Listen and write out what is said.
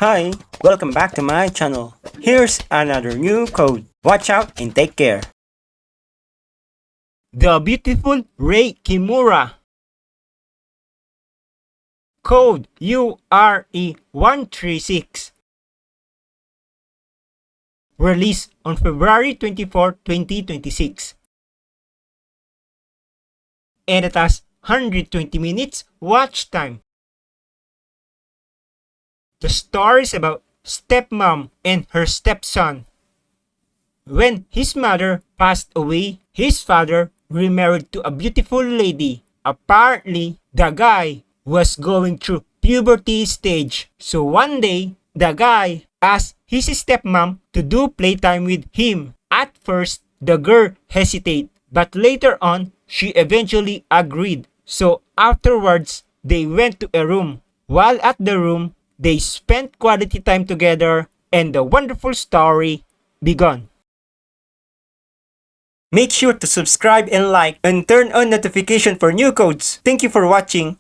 Hi, welcome back to my channel. Here's another new code. Watch out and take care. The beautiful Rei Kimura. Code URE136. Released on February 24, 2026. And it has 120 minutes watch time. The story is about stepmom and her stepson. When his mother passed away, his father remarried to a beautiful lady. Apparently, the guy was going through puberty stage. So one day, the guy asked his stepmom to do playtime with him. At first, the girl hesitated, but later on, she eventually agreed. So afterwards, they went to a room. While at the room, they spent quality time together and the wonderful story began. Make sure to subscribe and like and turn on notification for new codes. Thank you for watching.